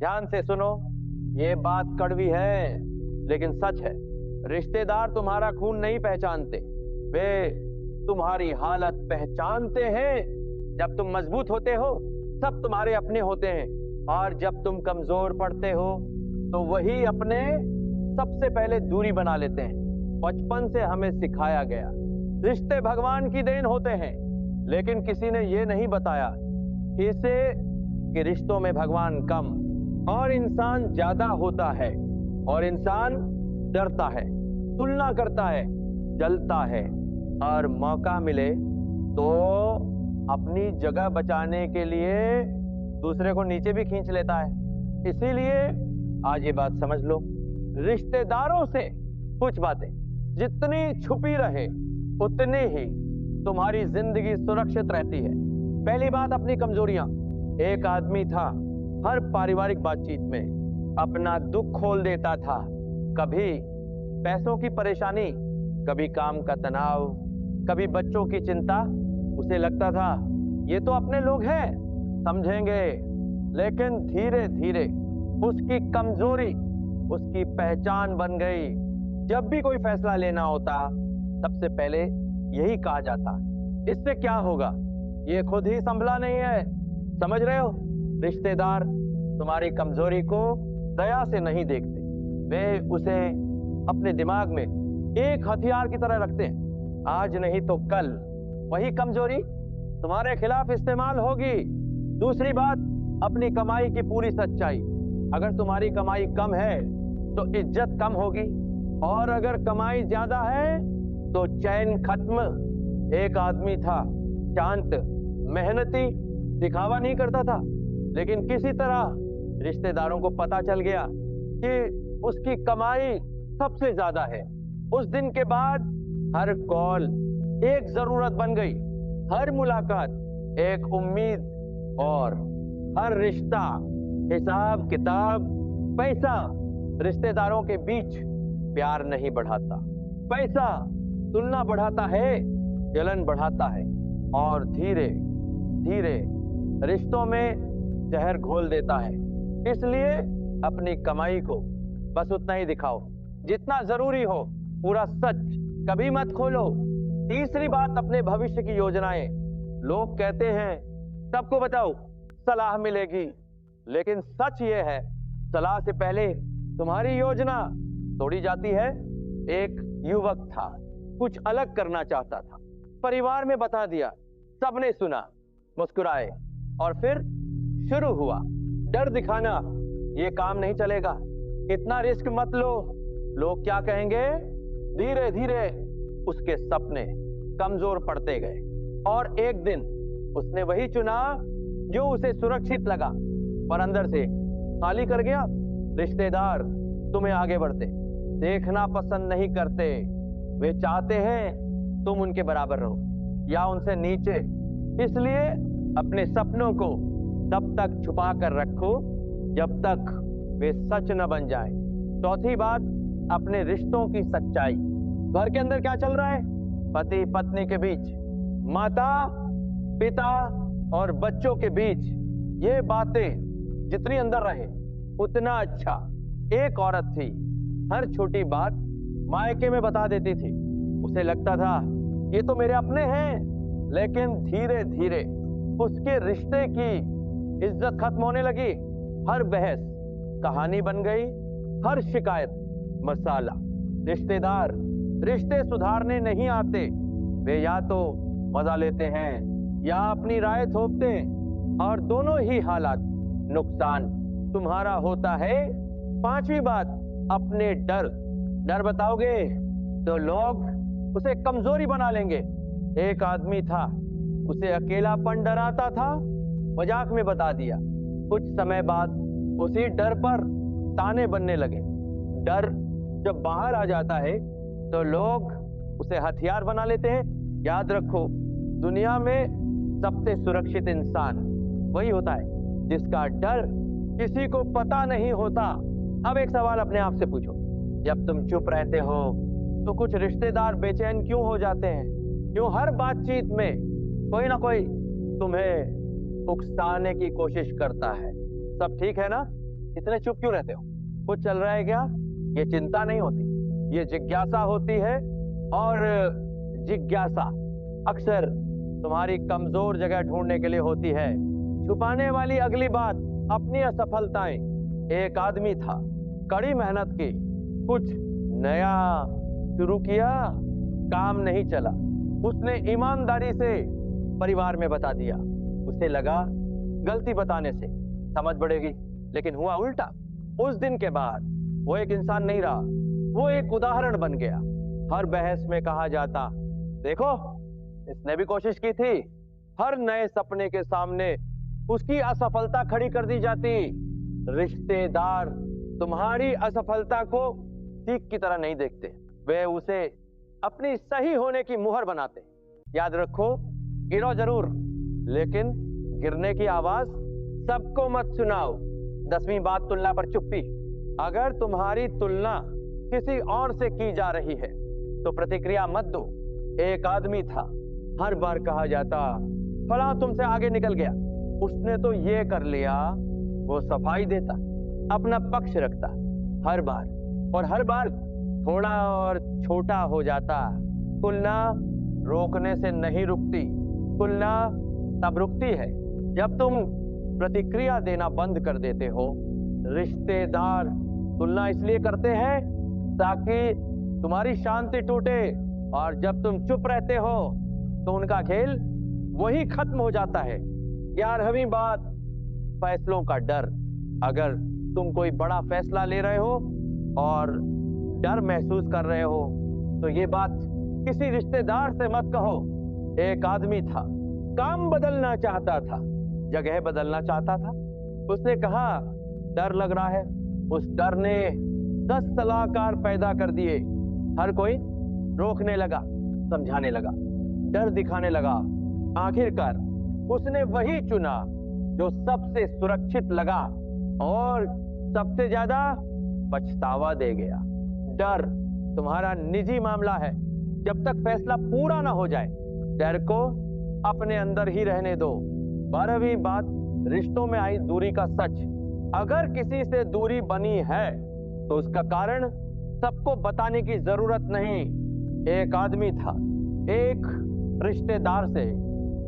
ध्यान से सुनो, ये बात कड़वी है लेकिन सच है। रिश्तेदार तुम्हारा खून नहीं पहचानते, वे तुम्हारी हालत पहचानते हैं। जब तुम मजबूत होते हो सब तुम्हारे अपने होते हैं, और जब तुम कमजोर पड़ते हो तो वही अपने सबसे पहले दूरी बना लेते हैं। बचपन से हमें सिखाया गया रिश्ते भगवान की देन होते हैं, लेकिन किसी ने ये नहीं बताया कि इसे कि रिश्तों में भगवान कम और इंसान ज्यादा होता है। और इंसान डरता है, तुलना करता है, जलता है, और मौका मिले तो अपनी जगह बचाने के लिए दूसरे को नीचे भी खींच लेता है। इसीलिए आज ये बात समझ लो, रिश्तेदारों से कुछ बातें जितनी छुपी रहे उतनी ही तुम्हारी जिंदगी सुरक्षित रहती है। पहली बात, अपनी कमजोरियां। एक आदमी था, हर पारिवारिक बातचीत में अपना दुख खोल देता था। कभी पैसों की परेशानी, कभी काम का तनाव, कभी बच्चों की चिंता। उसे लगता था ये तो अपने लोग हैं, समझेंगे। लेकिन धीरे धीरे उसकी कमजोरी उसकी पहचान बन गई। जब भी कोई फैसला लेना होता सबसे पहले यही कहा जाता, इससे क्या होगा, ये खुद ही संभला नहीं है। समझ रहे हो? रिश्तेदार तुम्हारी कमजोरी को दया से नहीं देखते, वे उसे अपने दिमाग में एक हथियार की तरह रखते हैं। आज नहीं तो कल वही कमजोरी तुम्हारे खिलाफ इस्तेमाल होगी। दूसरी बात, अपनी कमाई की पूरी सच्चाई। अगर तुम्हारी कमाई कम है तो इज्जत कम होगी, और अगर कमाई ज्यादा है तो चैन खत्म। एक आदमी था, शांत, मेहनती, दिखावा नहीं करता था, लेकिन किसी तरह रिश्तेदारों को पता चल गया कि उसकी कमाई सबसे ज्यादा है। उस दिन के बाद हर कॉल एक जरूरत बन गई, हर मुलाकात एक उम्मीद, और हर रिश्ता हिसाब किताब। पैसा रिश्तेदारों के बीच प्यार नहीं बढ़ाता, पैसा तुलना बढ़ाता है, जलन बढ़ाता है, और धीरे धीरे रिश्तों में जहर घोल देता है। इसलिए अपनी कमाई को बस उतना ही दिखाओ जितना जरूरी हो, पूरा सच कभी मत खोलो। तीसरी बात, अपने भविष्य की योजनाएं। लोग कहते हैं सबको बताओ, सलाह मिलेगी, लेकिन सच ये है सलाह से पहले तुम्हारी योजना तोड़ी जाती है। एक युवक था, कुछ अलग करना चाहता था, परिवार में बता दिया, सबने सुना, मुस्कुराए, और फिर शुरू हुआ डर दिखाना। ये काम नहीं चलेगा, इतना रिस्क मत लो, लोग क्या कहेंगे। धीरे धीरे उसके सपने कमजोर पड़ते गए, और एक दिन उसने वही चुना जो उसे सुरक्षित लगा, पर अंदर से खाली कर गया। रिश्तेदार तुम्हें आगे बढ़ते देखना पसंद नहीं करते, वे चाहते हैं तुम उनके बराबर रहो या उनसे नीचे। इसलिए अपने सपनों को तब तक छुपा कर रखो जब तक वे सच न बन जाए। चौथी बात, अपने रिश्तों की सच्चाई। घर के अंदर क्या चल रहा है, पति पत्नी के बीच, माता पिता और बच्चों के बीच, ये बातें जितनी अंदर रहे उतना अच्छा। एक औरत थी, हर छोटी बात मायके में बता देती थी। उसे लगता था ये तो मेरे अपने हैं, लेकिन धीरे धीरे उसके रिश्ते की इज्जत खत्म होने लगी। हर बहस कहानी बन गई, हर शिकायत मसाला। रिश्तेदार रिश्ते सुधारने नहीं आते, वे या तो मजा लेते हैं या अपनी राय थोपते हैं, और दोनों ही हालात नुकसान तुम्हारा होता है। पांचवी बात, अपने डर। डर बताओगे तो लोग उसे कमजोरी बना लेंगे। एक आदमी था, उसे अकेलापन डराता था, मजाक में बता दिया। कुछ समय बाद उसी डर पर ताने बनने लगे। डर जब बाहर आ जाता है तो लोग उसे हथियार बना लेते हैं। याद रखो, दुनिया में सबसे सुरक्षित इंसान वही होता है जिसका डर किसी को पता नहीं होता। अब एक सवाल अपने आप से पूछो, जब तुम चुप रहते हो तो कुछ रिश्तेदार बेचैन क्यों हो जाते हैं? क्यों हर बातचीत में कोई ना कोई तुम्हें उकसाने की कोशिश करता है? सब ठीक है ना? इतने चुप क्यों रहते हो? कुछ चल रहा है क्या? ये चिंता नहीं होती, ये जिज्ञासा होती है। और जिज्ञासा अक्सर तुम्हारी कमजोर जगह ढूंढने के लिए होती है। छुपाने वाली अगली बात, अपनी असफलताएं। एक आदमी था, कड़ी मेहनत की, कुछ नया शुरू किया, काम नहीं चला। उसने ईमानदारी से परिवार में बता दिया। उसे लगा गलती बताने से समझ बढ़ेगी, लेकिन हुआ उल्टा। उस दिन के बाद वो एक इंसान नहीं रहा, वो एक उदाहरण बन गया। हर बहस में कहा जाता, देखो इसने भी कोशिश की थी। हर नए सपने के सामने उसकी असफलता खड़ी कर दी जाती। रिश्तेदार तुम्हारी असफलता को सीख की तरह नहीं देखते, वे उसे अपनी सही होने की मुहर बनाते। याद रखो, गिरो जरूर, लेकिन गिरने की आवाज सबको मत सुनाओ। 10वीं बात, तुलना पर चुप्पी। अगर तुम्हारी तुलना किसी और से की जा रही है तो प्रतिक्रिया मत दो। एक आदमी था, हर बार कहा जाता, फला तुमसे आगे निकल गया, उसने तो ये कर लिया। वो सफाई देता, अपना पक्ष रखता हर बार, और हर बार थोड़ा और छोटा हो जाता। तुलना रोकने से नहीं रुकती, तुलना तब रुकती है जब तुम प्रतिक्रिया देना बंद कर देते हो। रिश्तेदार तुलना इसलिए करते हैं ताकि तुम्हारी शांति टूटे, और जब तुम चुप रहते हो तो उनका खेल वही खत्म हो जाता है। 11वीं बात, फैसलों का डर। अगर तुम कोई बड़ा फैसला ले रहे हो और डर महसूस कर रहे हो तो ये बात किसी रिश्तेदार से मत कहो। एक आदमी था, काम बदलना चाहता था, जगह बदलना चाहता था। उसने कहा, डर लग रहा है। उस डर ने 10 सलाहकार पैदा कर दिए। हर कोई रोकने लगा, समझाने लगा, डर दिखाने लगा। आखिरकार उसने वही चुना जो सबसे सुरक्षित लगा और सबसे ज्यादा पछतावा दे गया। डर तुम्हारा निजी मामला है। जब तक फैसला पूरा ना हो जाए, डर को अपने अंदर ही रहने दो। 12वीं बात, रिश्तों में आई दूरी का सच। अगर किसी से दूरी बनी है तो उसका कारण सबको बताने की जरूरत नहीं। एक आदमी था, एक रिश्तेदार से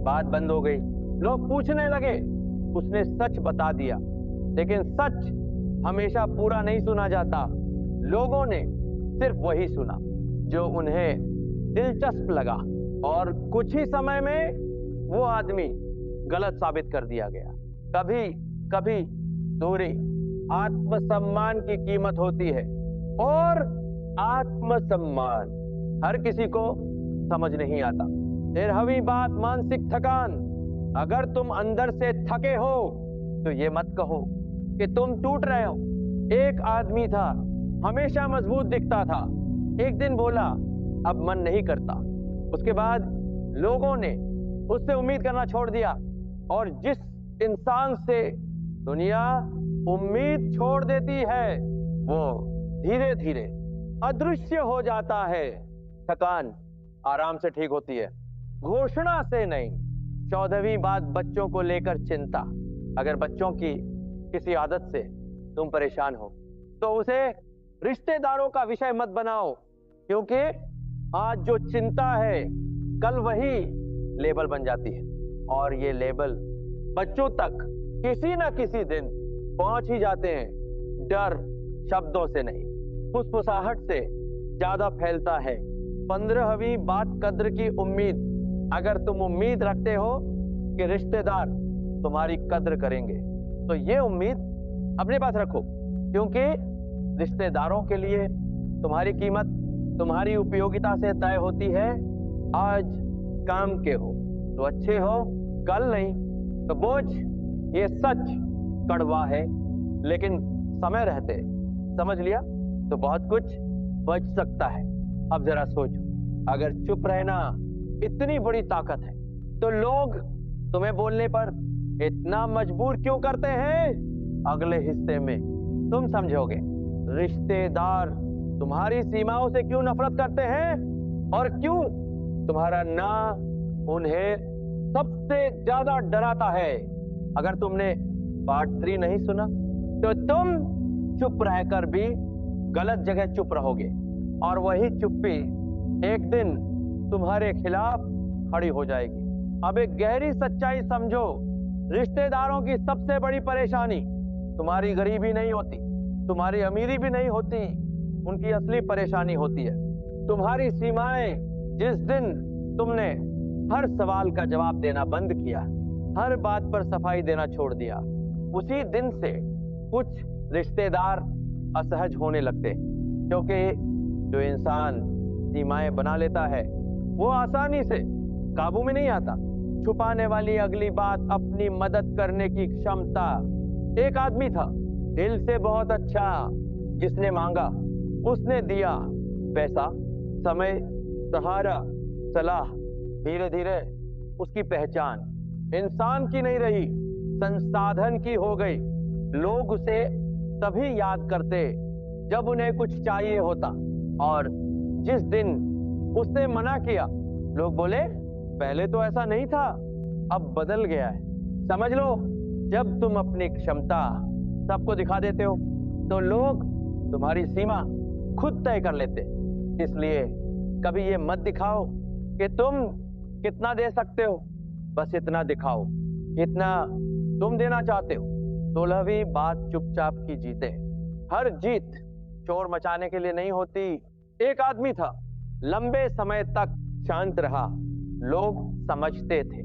बात बंद हो गई। लोग पूछने लगे, उसने सच बता दिया, लेकिन सच हमेशा पूरा नहीं सुना जाता। लोगों ने सिर्फ वही सुना जो उन्हें दिलचस्प लगा, और कुछ ही समय में वो आदमी गलत साबित कर दिया गया। कभी कभी दूरी आत्मसम्मान की कीमत होती है, और आत्मसम्मान हर किसी को समझ नहीं आता। 13वीं बात, मानसिक थकान। अगर तुम अंदर से थके हो तो ये मत कहो कि तुम टूट रहे हो। एक आदमी था, हमेशा मजबूत दिखता था। एक दिन बोला, अब मन नहीं करता। उसके बाद लोगों ने उससे उम्मीद करना छोड़ दिया, और जिस इंसान से दुनिया उम्मीद छोड़ देती है वो धीरे धीरे अदृश्य हो जाता है। थकान आराम से ठीक होती है, घोषणा से नहीं। 14वीं बात, बच्चों को लेकर चिंता। अगर बच्चों की किसी आदत से तुम परेशान हो तो उसे रिश्तेदारों का विषय मत बनाओ, क्योंकि आज जो चिंता है कल वही लेबल बन जाती है, और ये लेबल बच्चों तक किसी न किसी दिन पहुंच ही जाते हैं। डर शब्दों से नहीं, फुसफुसाहट से ज्यादा फैलता है। 15वीं बात, कद्र की उम्मीद। अगर तुम उम्मीद रखते हो कि रिश्तेदार तुम्हारी कद्र करेंगे तो ये उम्मीद अपने पास रखो, क्योंकि रिश्तेदारों के लिए तुम्हारी कीमत तुम्हारी उपयोगिता से तय होती है। आज काम के हो तो अच्छे हो, कल नहीं तो बोझ। ये सच कड़वा है, लेकिन समय रहते समझ लिया तो बहुत कुछ बच सकता है। अब जरा सोचो, अगर चुप रहना इतनी बड़ी ताकत है तो लोग तुम्हें बोलने पर इतना मजबूर क्यों करते हैं? अगले हिस्से में तुम समझोगे रिश्तेदार तुम्हारी सीमाओं से क्यों नफरत करते हैं, और क्यों तुम्हारा ना उन्हें सबसे ज्यादा डराता है। अगर तुमने पार्ट 3 नहीं सुना तो तुम चुप रहकर भी गलत जगह चुप रहोगे, और वही चुप्पी एक दिन तुम्हारे खिलाफ खड़ी हो जाएगी। अब एक गहरी सच्चाई समझो, रिश्तेदारों की सबसे बड़ी परेशानी तुम्हारी गरीबी नहीं होती, तुम्हारी अमीरी भी नहीं होती। उनकी असली परेशानी होती है तुम्हारी सीमाएं। जिस दिन तुमने हर सवाल का जवाब देना बंद किया, हर बात पर सफाई देना छोड़ दिया, उसी दिन से कुछ रिश्तेदार असहज होने लगते, क्योंकि जो इंसान सीमाएं बना लेता है वो आसानी से काबू में नहीं आता। छुपाने वाली अगली बात, अपनी मदद करने की क्षमता। एक आदमी था दिल से बहुत अच्छा, जिसने मांगा उसने दिया, पैसा, समय, सहारा, सलाह। धीरे धीरे उसकी पहचान इंसान की नहीं रही, संसाधन की हो गई। लोग उसे तभी याद करते जब उन्हें कुछ चाहिए होता, और जिस दिन उसने मना किया, लोग बोले पहले तो ऐसा नहीं था, अब बदल गया है। समझ लो, जब तुम अपनी क्षमता सबको दिखा देते हो तो लोग तुम्हारी सीमा खुद तय कर लेते। इसलिए कभी ये मत दिखाओ कि तुम कितना दे सकते हो, बस इतना दिखाओ इतना तुम देना चाहते हो। 16वीं बात चुपचाप की जीते। हर जीत शोर मचाने के लिए नहीं होती। एक आदमी था, लंबे समय तक शांत रहा। लोग समझते थे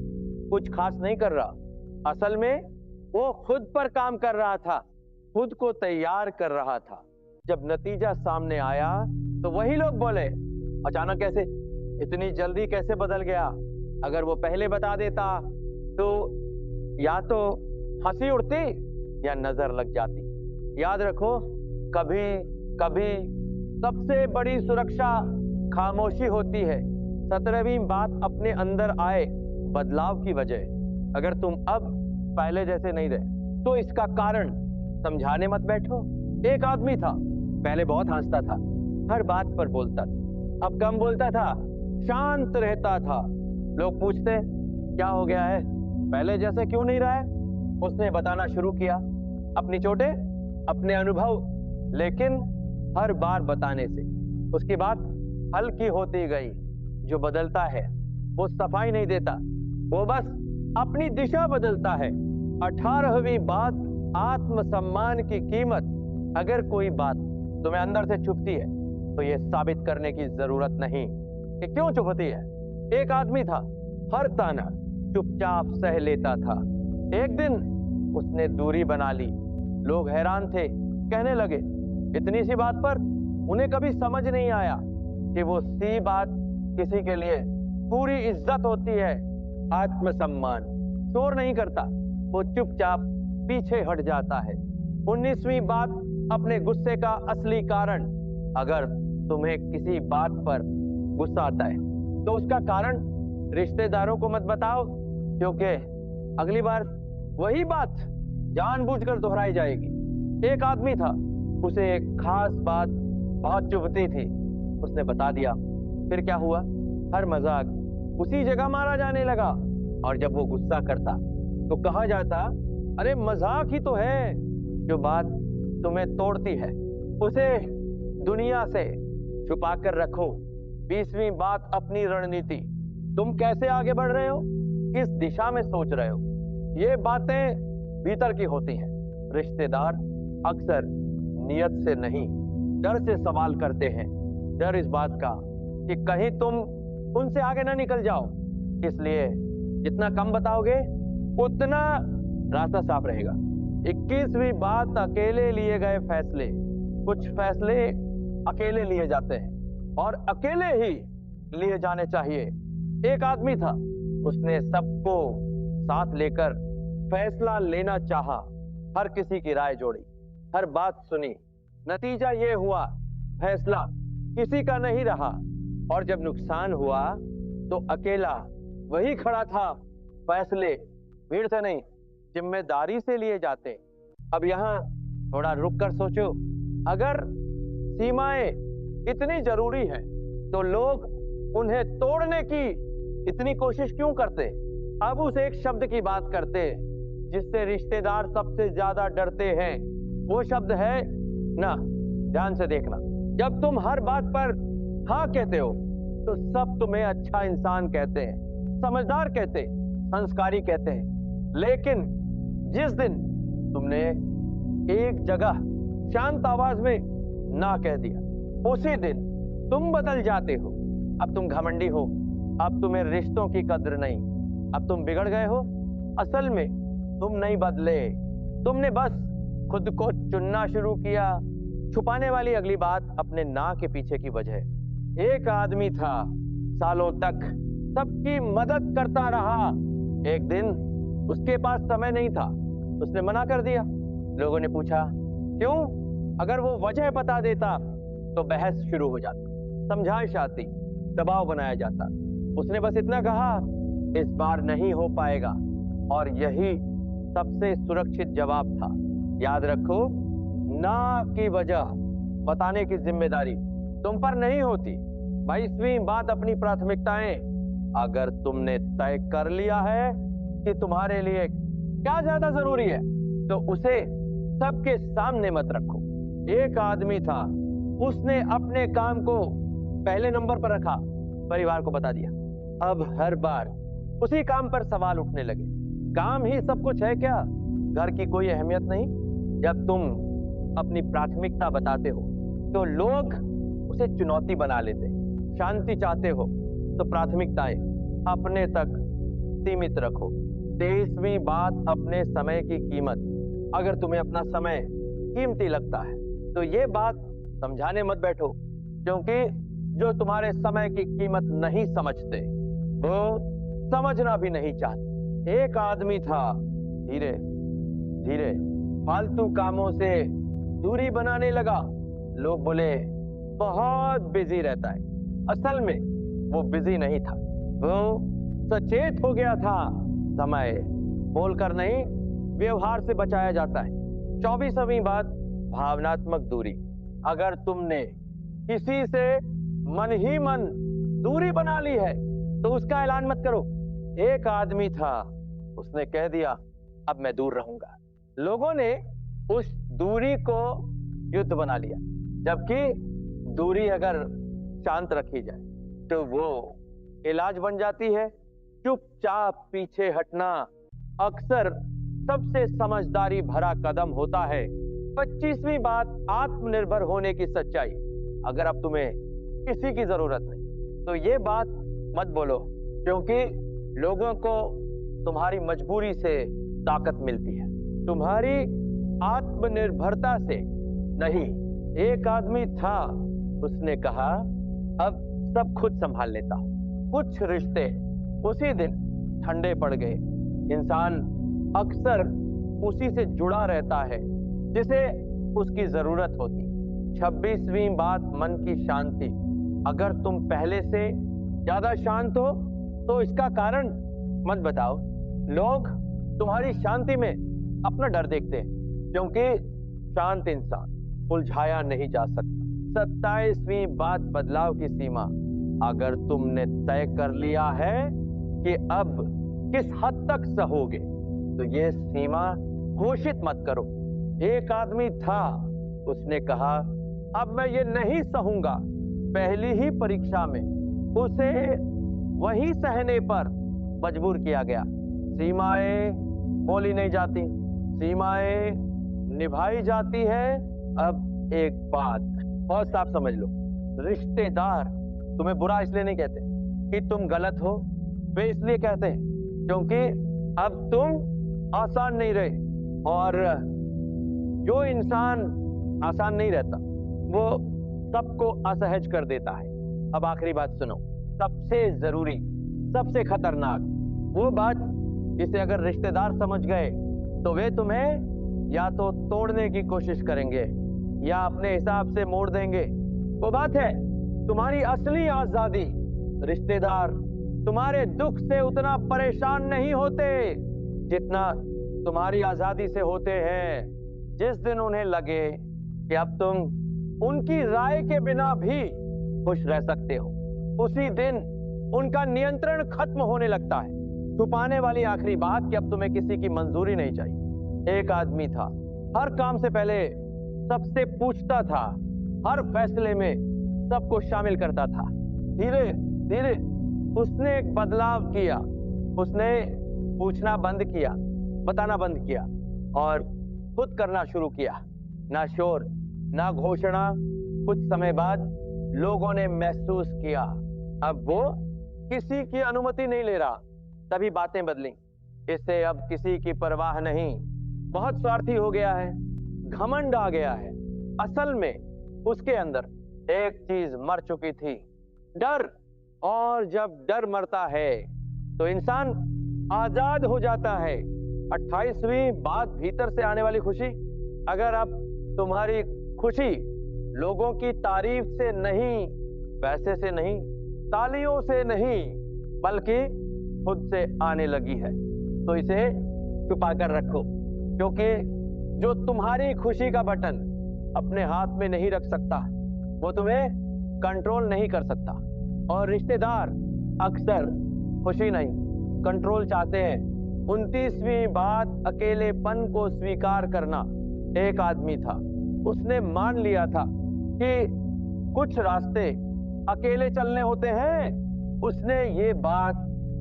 कुछ खास नहीं कर रहा, असल में वो खुद पर काम कर रहा था, खुद को तैयार कर रहा था। जब नतीजा सामने आया तो वही लोग बोले अचानक कैसे, इतनी जल्दी कैसे बदल गया। अगर वो पहले बता देता तो या तो हंसी उड़ती या नजर लग जाती। याद रखो, कभी कभी सबसे बड़ी सुरक्षा खामोशी होती है। 17वीं बात अपने अंदर आए बदलाव की वजह। अगर तुम अब पहले जैसे नहीं रहे तो इसका कारण समझाने मत बैठो। एक आदमी था, पहले बहुत हंसता था, हर बात पर बोलता था, अब कम बोलता था, शांत रहता था। लोग पूछते क्या हो गया है, पहले जैसे क्यों नहीं रहा है। उसने बताना शुरू किया अपनी चोटें, अपने अनुभव, लेकिन हर बार बताने से उसकी बात हल्की होती गई। जो बदलता है वो सफाई नहीं देता, वो बस अपनी दिशा बदलता है। 18वीं बात आत्मसम्मान की कीमत। अगर कोई बात तुम्हें अंदर से चुभती है तो ये साबित करने की जरूरत नहीं कि क्यों चुभती है। एक आदमी था, हर ताना चुपचाप सह लेता था। एक दिन उसने दूरी बना ली। लोग हैरान थे, कहने लगे इतनी सी बात पर उन्हें कभी समझ नहीं आया कि वो सी बात किसी के लिए पूरी इज्जत होती है। आत्मसम्मान शोर नहीं करता, वो चुपचाप पीछे हट जाता है। 19वीं बात अपने गुस्से का असली कारण। अगर तुम्हें किसी बात पर गुस्सा आता है तो उसका कारण रिश्तेदारों को मत बताओ, क्योंकि अगली बार वही बात जानबूझकर दोहराई जाएगी। एक आदमी था, उसे एक खास बात बहुत चुभती थी, उसने बता दिया। फिर क्या हुआ, हर मजाक उसी जगह मारा जाने लगा, और जब वो गुस्सा करता तो कहा जाता अरे मजाक ही तो है। जो बात तुम्हें तोड़ती है उसे दुनिया से छुपा कर रखो। 20वीं बात अपनी रणनीति। तुम कैसे आगे बढ़ रहे हो, किस दिशा में सोच रहे हो, ये बातें भीतर की होती हैं। रिश्तेदार अक्सर नियत से नहीं, डर से सवाल करते हैं। डर इस बात का कि कहीं तुम उनसे आगे ना निकल जाओ। इसलिए जितना कम बताओगे उतना रास्ता साफ रहेगा। 21वीं बात अकेले लिए गए फैसले। कुछ फैसले अकेले लिए जाते हैं और अकेले ही लिए जाने चाहिए। एक आदमी था, उसने सबको साथ लेकर फैसला लेना चाहा। हर किसी की राय जोड़ी, हर बात सुनी। नतीजा ये हुआ फैसला किसी का नहीं रहा, और जब नुकसान हुआ तो अकेला वही खड़ा था। फैसले भीड़ से नहीं, जिम्मेदारी से लिए जाते। अब यहाँ थोड़ा रुक कर सोचो, अगर सीमाएं इतनी जरूरी है तो लोग उन्हें तोड़ने की इतनी कोशिश क्यों करते। अब उस एक शब्द की बात करते जिससे रिश्तेदार सबसे ज्यादा डरते हैं। वो शब्द है ना। ध्यान से देखना, जब तुम हर बात पर हाँ कहते हो तो सब तुम्हें अच्छा इंसान कहते हैं, समझदार कहते हैं, संस्कारी कहते हैं। लेकिन जिस दिन तुमने एक जगह शांत आवाज में ना कह दिया, उसी दिन तुम बदल जाते हो। अब तुम घमंडी हो, अब तुम्हें रिश्तों की कद्र नहीं, अब तुम बिगड़ गए हो। असल में तुम नहीं बदले, तुमने बस खुद को चुनना शुरू किया। छुपाने वाली अगली बात अपने ना के पीछे की वजह। एक आदमी था, सालों तक सबकी मदद करता रहा। एक दिन उसके पास समय नहीं था, उसने मना कर दिया। लोगों ने पूछा क्यों? अगर वो वजह बता देता तो बहस शुरू हो जाती, समझाइश आती, दबाव बनाया जाता। उसने बस इतना कहा, इस बार नहीं हो पाएगा, और यही सबसे सुरक्षित जवाब था। याद रखो, ना की वजह बताने की जिम्मेदारी तुम पर नहीं होती। 22वीं बात, अपनी प्राथमिकताएं। अगर तुमने तय कर लिया है कि तुम्हारे लिए क्या ज्यादा जरूरी है, तो उसे सबके सामने मत रखो। एक आदमी था, उसने अपने काम को पहले नंबर पर रखा, परिवार को बता दिया। अब हर बार उसी काम पर सवाल उठने लगे, काम ही सब कुछ है क्या? घर की कोई अहमियत नहीं? जब तुम अपनी प्राथमिकता बताते हो तो लोग उसे चुनौती बना लेते। शांति चाहते हो तो प्राथमिकताएं अपने तक सीमित रखो। 23वीं बात, अपने समय की कीमत। अगर तुम्हें अपना समय कीमती लगता है तो ये बात समझाने मत बैठो, क्योंकि जो तुम्हारे समय की कीमत नहीं समझते वो समझना भी नहीं चाहते। एक आदमी था, धीरे धीरे फालतू कामों से दूरी बनाने लगा। लोग बोले बहुत बिजी रहता है। असल में वो बिजी नहीं था, वो सचेत हो गया था। समय बोलकर नहीं, व्यवहार से बचाया जाता है। 24वीं बात, भावनात्मक दूरी। अगर तुमने किसी से मन ही मन दूरी बना ली है तो उसका ऐलान मत करो। एक आदमी था, उसने कह दिया अब मैं दूर रहूंगा। लोगों ने उस दूरी को युद्ध बना लिया, जबकि दूरी अगर शांत रखी जाए तो वो इलाज बन जाती है। चुपचाप पीछे हटना अक्सर सबसे समझदारी भरा कदम होता है। 25वीं बात, आत्मनिर्भर होने की सच्चाई। अगर अब तुम्हें किसी की जरूरत नहीं तो ये बात मत बोलो, क्योंकि लोगों को तुम्हारी मजबूरी से ताकत मिलती है, तुम्हारी आत्मनिर्भरता से नहीं। एक आदमी था, उसने कहा अब सब खुद संभाल लेता हूं। कुछ रिश्ते उसी दिन ठंडे पड़ गए। इंसान अक्सर उसी से जुड़ा रहता है जिसे उसकी जरूरत होती। 26वीं बात, मन की शांति। अगर तुम पहले से ज्यादा शांत हो तो इसका कारण मत बताओ। लोग तुम्हारी शांति में अपना डर देखते हैं, क्योंकि शांत इंसान उलझाया नहीं जा सकता। 27वीं बात, बदलाव की सीमा। अगर तुमने तय कर लिया है कि अब किस हद तक सहोगे तो ये सीमा घोषित मत करो। एक आदमी था, उसने कहा अब मैं ये नहीं सहूंगा। पहली ही परीक्षा में उसे वही सहने पर मजबूर किया गया। सीमाएं बोली नहीं जाती, सीमाएं निभाई जाती है। अब एक बात बहुत साफ समझ लो, रिश्तेदार तुम्हें बुरा इसलिए नहीं कहते कि तुम गलत हो, वे इसलिए कहते हैं क्योंकि अब तुम आसान नहीं रहे। और जो इंसान आसान नहीं रहता वो सबको असहज कर देता है। अब आखिरी बात सुनो, सबसे जरूरी, सबसे खतरनाक वो बात जिसे अगर रिश्तेदार समझ गए तो वे तुम्हें या तो तोड़ने की कोशिश करेंगे या अपने हिसाब से मोड़ देंगे। वो बात है तुम्हारी असली आजादी। रिश्तेदार तुम्हारे दुख से उतना परेशान नहीं होते जितना तुम्हारी आजादी से होते हैं। जिस दिन उन्हें लगे कि अब तुम उनकी राय के बिना भी खुश रह सकते हो, उसी दिन उनका नियंत्रण खत्म होने लगता है। छुपाने वाली आखिरी बात कि अब तुम्हें किसी की मंजूरी नहीं चाहिए। एक आदमी था, हर काम से पहले सबसे पूछता था, हर फैसले में सबको शामिल करता था। धीरे धीरे उसने एक बदलाव किया। उसने पूछना बंद किया, बताना बंद किया और खुद करना शुरू किया। ना शोर, ना घोषणा। कुछ समय बाद लोगों ने महसूस किया अब वो किसी की अनुमति नहीं ले रहा। तभी बातें बदली। इससे अब किसी की परवाह नहीं, बहुत स्वार्थी हो गया है, घमंड आ गया है। असल में उसके अंदर एक चीज मर चुकी थी, डर। और जब डर मरता है तो इंसान आजाद हो जाता है। 28वीं बात, भीतर से आने वाली खुशी। अगर अब तुम्हारी खुशी लोगों की तारीफ से नहीं, पैसे से नहीं, तालियों से नहीं, बल्कि खुद से आने लगी है, तो इसे छुपा कर रखो। क्योंकि जो तुम्हारी खुशी का बटन अपने हाथ में नहीं रख सकता, वो तुम्हें कंट्रोल नहीं कर सकता। और रिश्तेदार अक्सर खुशी नहीं, कंट्रोल चाहते हैं। 29वीं बात, अकेलेपन को स्वीकार करना। एक आदमी था, उसने मान लिया था कि कुछ रास्ते अकेले चलने होते हैं। उसने ये बात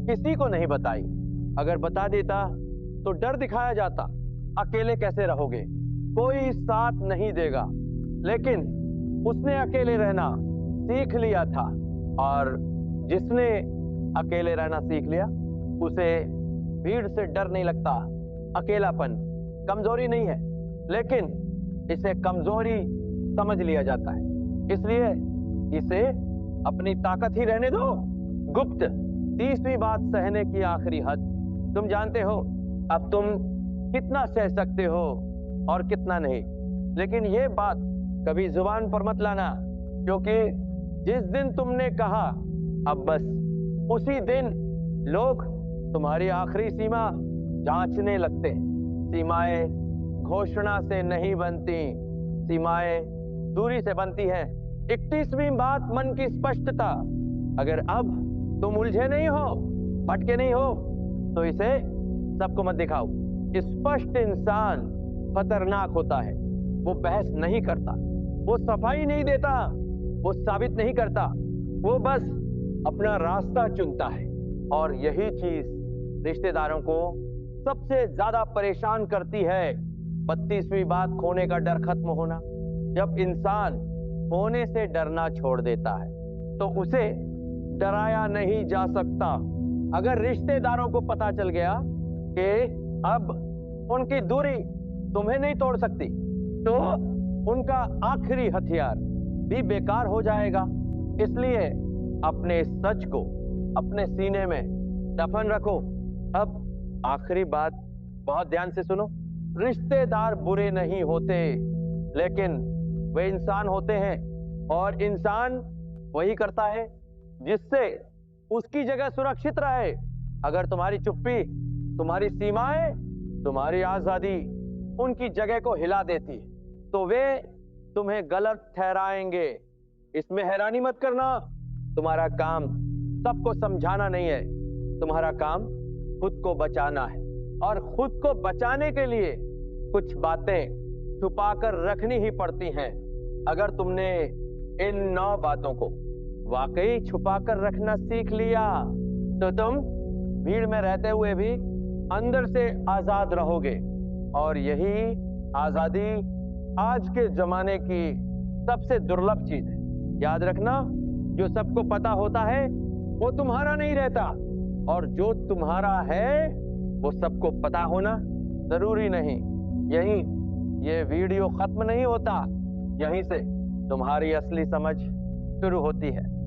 किसी को नहीं बताई। अगर बता देता तो डर दिखाया जाता, अकेले कैसे रहोगे, कोई साथ नहीं देगा। लेकिन उसने अकेले रहना सीख लिया था। और जिसने अकेले रहना सीख लिया, उसे भीड़ से डर नहीं लगता। अकेलापन कमजोरी नहीं है, लेकिन इसे कमजोरी समझ लिया जाता है। इसलिए इसे अपनी ताकत ही रहने दो। गुप्त 30वीं बात, सहने की आखिरी हद। तुम जानते हो अब तुम कितना सह सकते हो और कितना नहीं। लेकिन ये बात कभी जुबान पर मत लाना, क्योंकि जिस दिन तुमने कहा अब बस, उसी दिन लोग तुम्हारी आखिरी सीमा जांचने लगते हैं। सीमाएं घोषणा से नहीं बनती, सीमाएं दूरी से बनती हैं। 31वीं बात, मन की स्पष्टता। अगर अब तुम उलझे नहीं हो, भटके नहीं हो, तो इसे सबको मत दिखाओ। स्पष्ट इंसान खतरनाक होता है। वो बहस नहीं करता, वो सफाई नहीं देता, वो साबित नहीं करता, वो बस अपना रास्ता चुनता है। और यही चीज रिश्तेदारों को सबसे ज्यादा परेशान करती है। 32वीं बात, खोने का डर खत्म होना। जब इंसान खोने से डरना छोड़ देता है तो उसे डराया नहीं जा सकता। अगर रिश्तेदारों को पता चल गया कि अब उनकी दूरी तुम्हें नहीं तोड़ सकती, तो उनका आखिरी हथियार भी बेकार हो जाएगा। इसलिए अपने सच को अपने सीने में दफन रखो। अब आखिरी बात, बहुत ध्यान से सुनो। रिश्तेदार बुरे नहीं होते, लेकिन वे इंसान होते हैं। और इंसान वही करता है जिससे उसकी जगह सुरक्षित रहे। अगर तुम्हारी चुप्पी, तुम्हारी सीमाएं, तुम्हारी आजादी उनकी जगह को हिला देती है, तो वे तुम्हें गलत ठहराएंगे। इसमें हैरानी मत करना। तुम्हारा काम सबको समझाना नहीं है, तुम्हारा काम खुद को बचाना है। और खुद को बचाने के लिए कुछ बातें छुपाकर रखनी ही पड़ती हैं। अगर तुमने इन 9 बातों को वाकई छुपाकर रखना सीख लिया, तो तुम भीड़ में रहते हुए भी अंदर से आजाद रहोगे। और यही आजादी आज के जमाने की सबसे दुर्लभ चीज है। याद रखना, जो सबको पता होता है वो तुम्हारा नहीं रहता, और जो तुम्हारा है वो सबको पता होना जरूरी नहीं। यहीं ये वीडियो खत्म नहीं होता, यहीं से तुम्हारी असली समझ शुरू होती है।